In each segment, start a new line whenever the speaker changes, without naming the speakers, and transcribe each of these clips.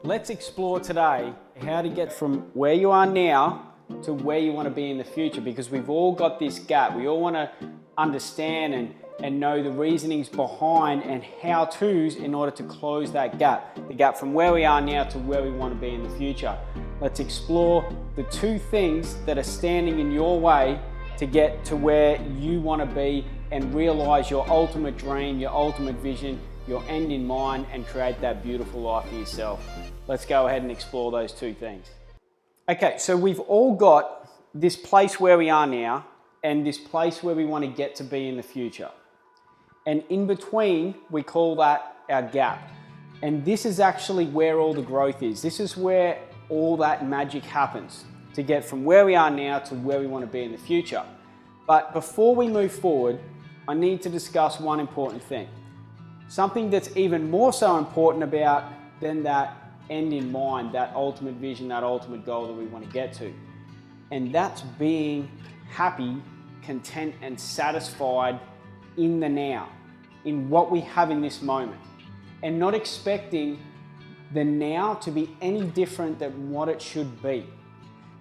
Let's explore today how to get from where you are now to where you want to be in the future, because we've all got this gap. We all want to understand and know the reasonings behind and how-tos in order to close that gap. The gap from where we are now to where we want to be in the future. Let's explore the two things that are standing in your way to get to where you want to be and realize your ultimate dream, your ultimate vision, your end in mind, and create that beautiful life for yourself. Let's go ahead and explore those two things. Okay, so we've all got this place where we are now and this place where we want to get to be in the future. And in between, we call that our gap. And this is actually where all the growth is. This is where all that magic happens to get from where we are now to where we want to be in the future. But before we move forward, I need to discuss one important thing. Something that's even more so important about than that end in mind, that ultimate vision, that ultimate goal that we want to get to. And that's being happy, content, and satisfied in the now, in what we have in this moment, and not expecting the now to be any different than what it should be.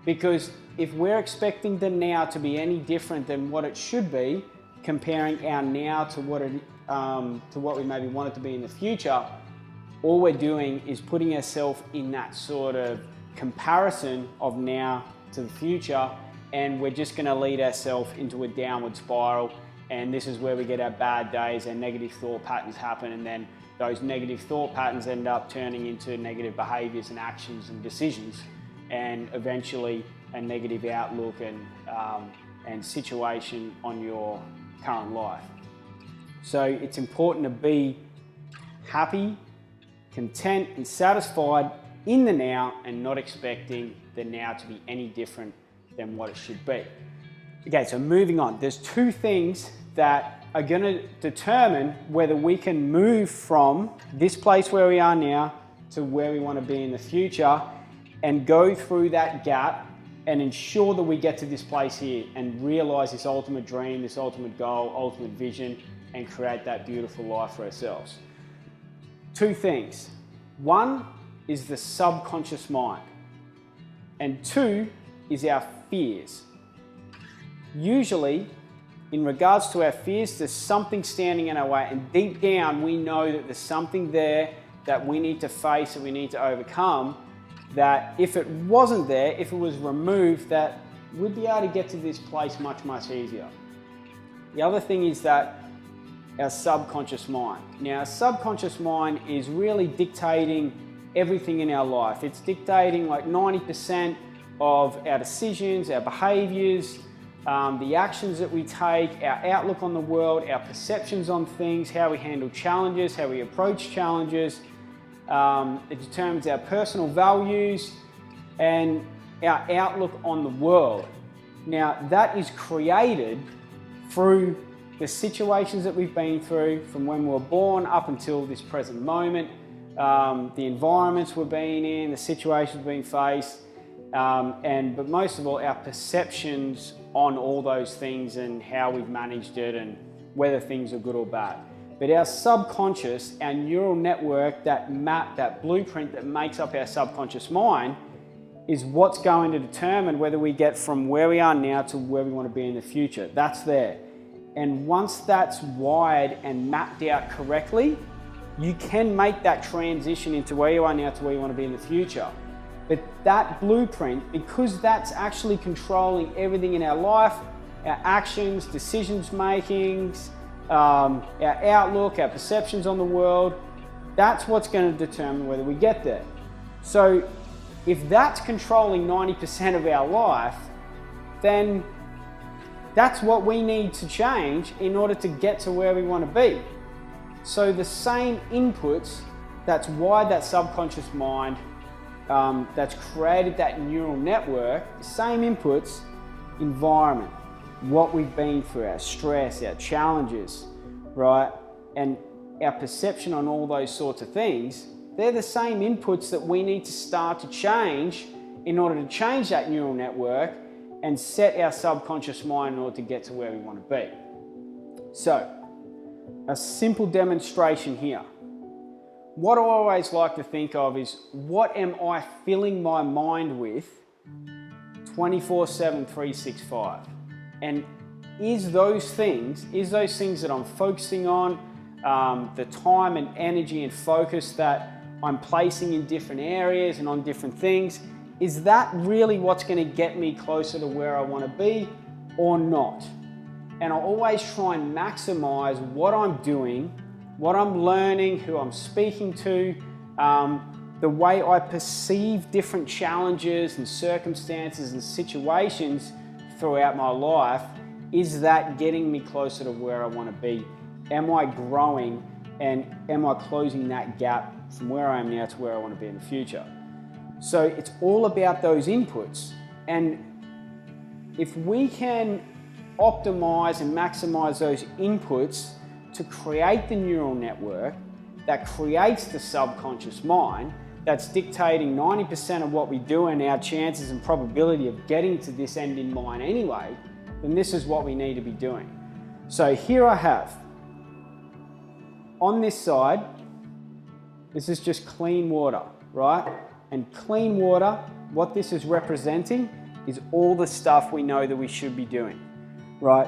Because if we're expecting the now to be any different than what it should be, comparing our now to what we maybe want it to be in the future, all we're doing is putting ourselves in that sort of comparison of now to the future, and we're just going to lead ourselves into a downward spiral. And this is where we get our bad days and negative thought patterns happen, and then those negative thought patterns end up turning into negative behaviors and actions and decisions, and eventually a negative outlook and situation on your current life. So it's important to be happy, content, and satisfied in the now, and not expecting the now to be any different than what it should be. Okay, so moving on. There's two things that are going to determine whether we can move from this place where we are now to where we want to be in the future, and go through that gap and ensure that we get to this place here and realize this ultimate dream, this ultimate goal, ultimate vision, and create that beautiful life for ourselves. Two things. One is the subconscious mind, and two is our fears. Usually, in regards to our fears, there's something standing in our way, and deep down we know that there's something there that we need to face and we need to overcome, that if it wasn't there, if it was removed, that we'd be able to get to this place much, much easier. The other thing is that our subconscious mind. Now, our subconscious mind is really dictating everything in our life. It's dictating like 90% of our decisions, our behaviors, the actions that we take, our outlook on the world, our perceptions on things, how we handle challenges, how we approach challenges. It determines our personal values and our outlook on the world. Now, that is created through the situations that we've been through from when we were born up until this present moment, the environments we're being in, the situations being faced, but most of all, our perceptions on all those things and how we've managed it and whether things are good or bad. But our subconscious, our neural network, that map, that blueprint that makes up our subconscious mind, is what's going to determine whether we get from where we are now to where we want to be in the future. That's there. And once that's wired and mapped out correctly, you can make that transition into where you are now to where you want to be in the future. But that blueprint, because that's actually controlling everything in our life, our actions, decisions makings, our outlook, our perceptions on the world, that's what's going to determine whether we get there. So if that's controlling 90% of our life, then that's what we need to change in order to get to where we want to be. So the same inputs that's wired that subconscious mind, that's created that neural network, the same inputs, environment, what we've been through, our stress, our challenges, right? And our perception on all those sorts of things, they're the same inputs that we need to start to change in order to change that neural network and set our subconscious mind in order to get to where we want to be. So, a simple demonstration here. what I always like to think of is, what am I filling my mind with 24/7, 365? And is those things that I'm focusing on, the time and energy and focus that I'm placing in different areas and on different things, is that really what's going to get me closer to where I want to be or not? And I always try and maximize what I'm doing, what I'm learning, who I'm speaking to, the way I perceive different challenges and circumstances and situations throughout my life. Is that getting me closer to where I want to be? Am I growing, and am I closing that gap from where I am now to where I want to be in the future? So it's all about those inputs. And if we can optimize and maximize those inputs to create the neural network that creates the subconscious mind, that's dictating 90% of what we do and our chances and probability of getting to this end in mind anyway, then this is what we need to be doing. So here I have, on this side, this is just clean water, right? And clean water, what this is representing is all the stuff we know that we should be doing, right?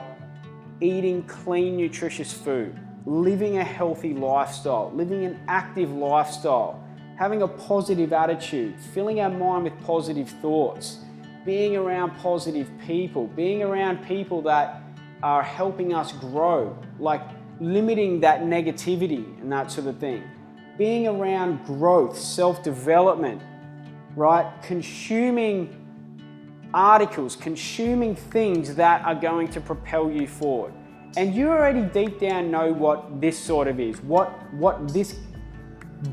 Eating clean, nutritious food, living a healthy lifestyle, living an active lifestyle, having a positive attitude, filling our mind with positive thoughts, being around positive people, being around people that are helping us grow, like limiting that negativity and that sort of thing. Being around growth, self-development, right? Consuming articles, consuming things that are going to propel you forward. And you already deep down know what this sort of is, what this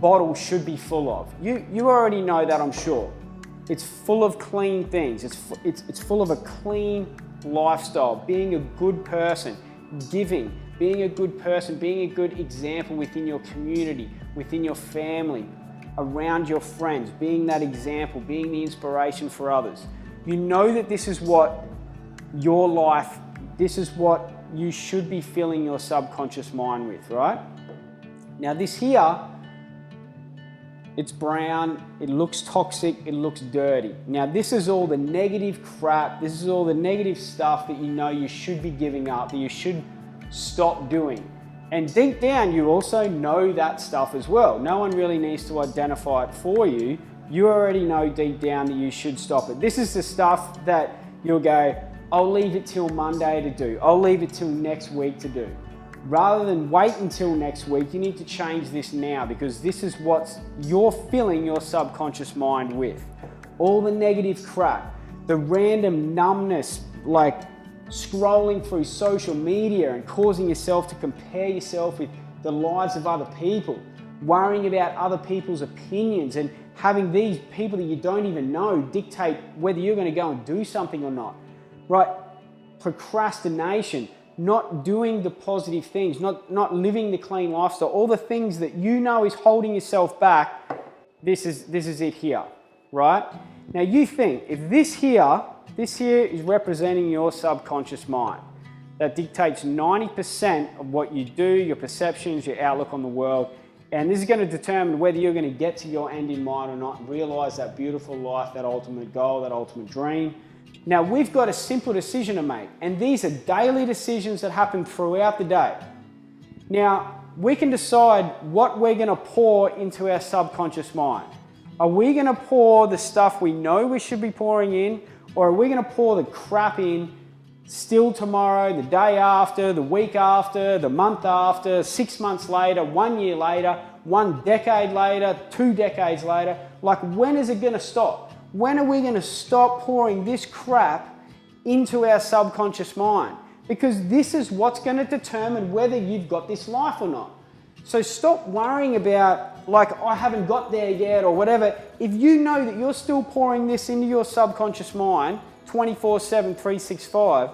bottle should be full of. You already know that, I'm sure. It's full of clean things. It's full of a clean lifestyle, being a good person, giving, being a good person, being a good example within your community, within your family, around your friends, being that example, being the inspiration for others. You know that this is what your life, this is what you should be filling your subconscious mind with, right? Now this here, it's brown, it looks toxic, it looks dirty. Now this is all the negative crap, this is all the negative stuff that you know you should be giving up, that you should stop doing. And deep down, you also know that stuff as well. No one really needs to identify it for you. You already know deep down that you should stop it. This is the stuff that you'll go, I'll leave it till Monday to do. I'll leave it till next week to do. Rather than wait until next week, you need to change this now, because this is what you're filling your subconscious mind with. All the negative crap, the random numbness, like scrolling through social media and causing yourself to compare yourself with the lives of other people, worrying about other people's opinions, and having these people that you don't even know dictate whether you're going to go and do something or not, right? Procrastination, not doing the positive things, not living the clean lifestyle, all the things that you know is holding yourself back. This is it here, right? Now you think, if this here is representing your subconscious mind, that dictates 90% of what you do, your perceptions, your outlook on the world. And this is going to determine whether you're going to get to your end in mind or not, and realize that beautiful life, that ultimate goal, that ultimate dream. Now we've got a simple decision to make, and these are daily decisions that happen throughout the day. Now we can decide what we're going to pour into our subconscious mind. Are we going to pour the stuff we know we should be pouring in, or are we going to pour the crap in still tomorrow, the day after, the week after, the month after, 6 months later, 1 year later, 1 decade later, 2 decades later? Like, when is it going to stop? When are we going to stop pouring this crap into our subconscious mind? Because this is what's going to determine whether you've got this life or not. So stop worrying about, like, I haven't got there yet or whatever. If you know that you're still pouring this into your subconscious mind 24/7, 365,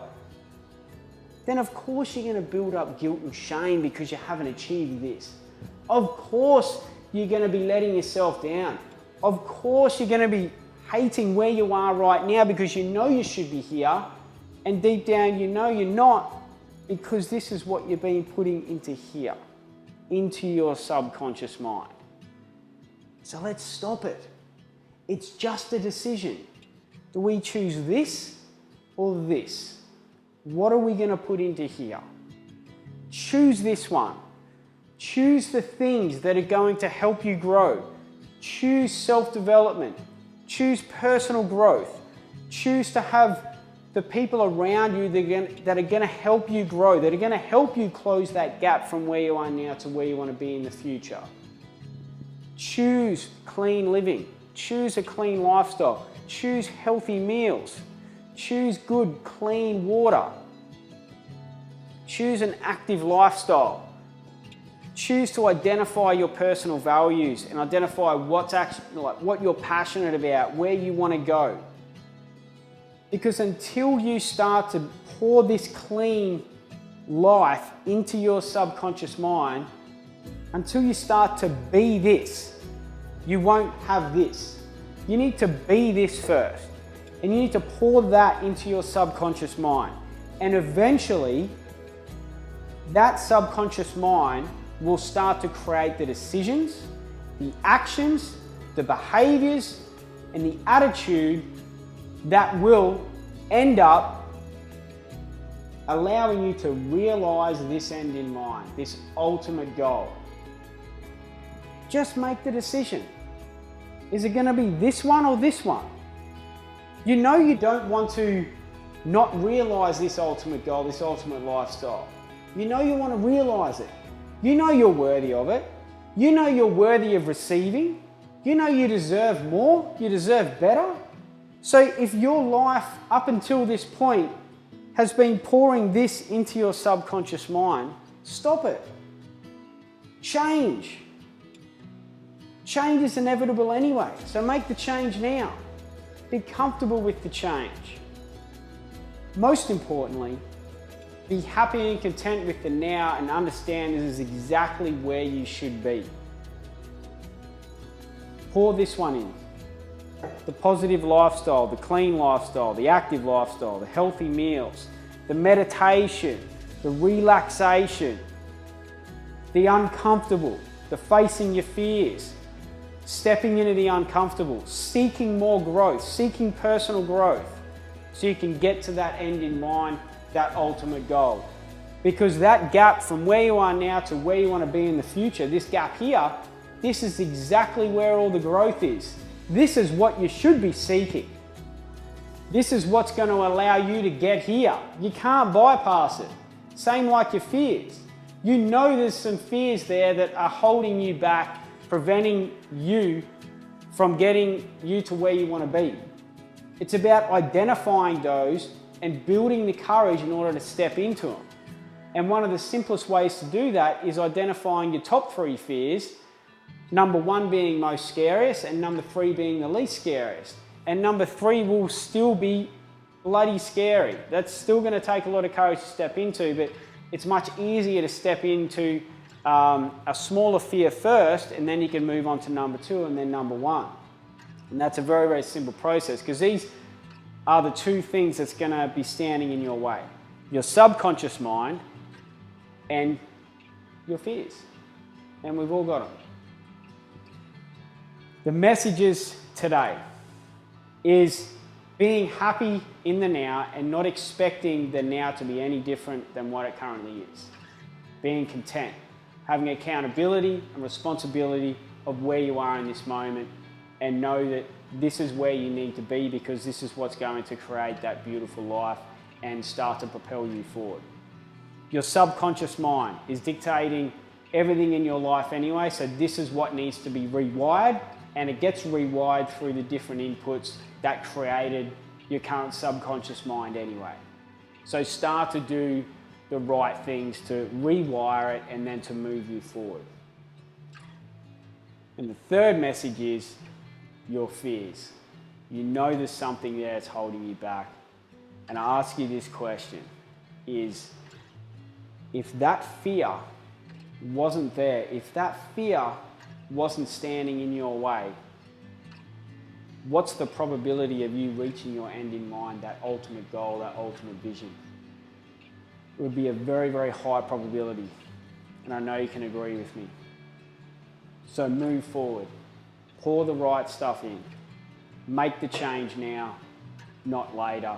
then of course you're going to build up guilt and shame because you haven't achieved this. Of course you're going to be letting yourself down. Of course you're going to be hating where you are right now because you know you should be here, and deep down you know you're not, because this is what you're being putting into here, into your subconscious mind. So let's stop it. It's just a decision. Do we choose this or this? What are we going to put into here? Choose this one. Choose the things that are going to help you grow. Choose self-development. Choose personal growth. Choose to have the people around you that are going to help you grow, that are going to help you close that gap from where you are now to where you want to be in the future. Choose clean living. Choose a clean lifestyle. Choose healthy meals. Choose good, clean water. Choose an active lifestyle. Choose to identify your personal values and identify what you're passionate about, where you want to go. Because until you start to pour this clean life into your subconscious mind, until you start to be this, you won't have this. You need to be this first. And you need to pour that into your subconscious mind. And eventually, that subconscious mind will start to create the decisions, the actions, the behaviors, and the attitude that will end up allowing you to realize this end in mind, this ultimate goal. Just make the decision. Is it going to be this one or this one? You know you don't want to not realize this ultimate goal, this ultimate lifestyle. You know you want to realize it. You know you're worthy of it. You know you're worthy of receiving. You know you deserve more. You deserve better. So if your life up until this point has been pouring this into your subconscious mind, stop it. Change. Change is inevitable anyway, so make the change now. Be comfortable with the change. Most importantly, be happy and content with the now and understand this is exactly where you should be. Pour this one in. The positive lifestyle, the clean lifestyle, the active lifestyle, the healthy meals, the meditation, the relaxation, the uncomfortable, the facing your fears, stepping into the uncomfortable, seeking more growth, seeking personal growth, so you can get to that end in mind, that ultimate goal. Because that gap from where you are now to where you want to be in the future, this gap here, this is exactly where all the growth is. This is what you should be seeking. This is what's going to allow you to get here. You can't bypass it. Same like your fears. You know there's some fears there that are holding you back, preventing you from getting you to where you want to be. It's about identifying those and building the courage in order to step into them. And one of the simplest ways to do that is identifying your top 3 fears, number 1 being most scariest and number 3 being the least scariest. And number 3 will still be bloody scary. That's still going to take a lot of courage to step into, but it's much easier to step into a smaller fear first, and then you can move on to number 2 and then number 1. And that's a very, very simple process, because these are the 2 things that's going to be standing in your way. Your subconscious mind and your fears. And we've all got them. The messages today is being happy in the now and not expecting the now to be any different than what it currently is. Being content, having accountability and responsibility of where you are in this moment, and know that this is where you need to be, because this is what's going to create that beautiful life and start to propel you forward. Your subconscious mind is dictating everything in your life anyway, so this is what needs to be rewired, and it gets rewired through the different inputs that created your current subconscious mind anyway. So start to do the right things to rewire it and then to move you forward. And the third message is your fears. You know there's something there that's holding you back. And I ask you this question is, if that fear wasn't there, if that fear wasn't standing in your way, what's the probability of you reaching your end in mind, that ultimate goal, that ultimate vision? It would be a very, very high probability. And I know you can agree with me. So move forward. Pour the right stuff in. Make the change now, not later,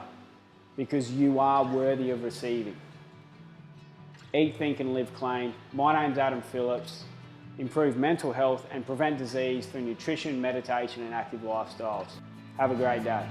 because you are worthy of receiving. Eat, think, and live clean. My name's Adam Phillips. Improve mental health and prevent disease through nutrition, meditation, and active lifestyles. Have a great day.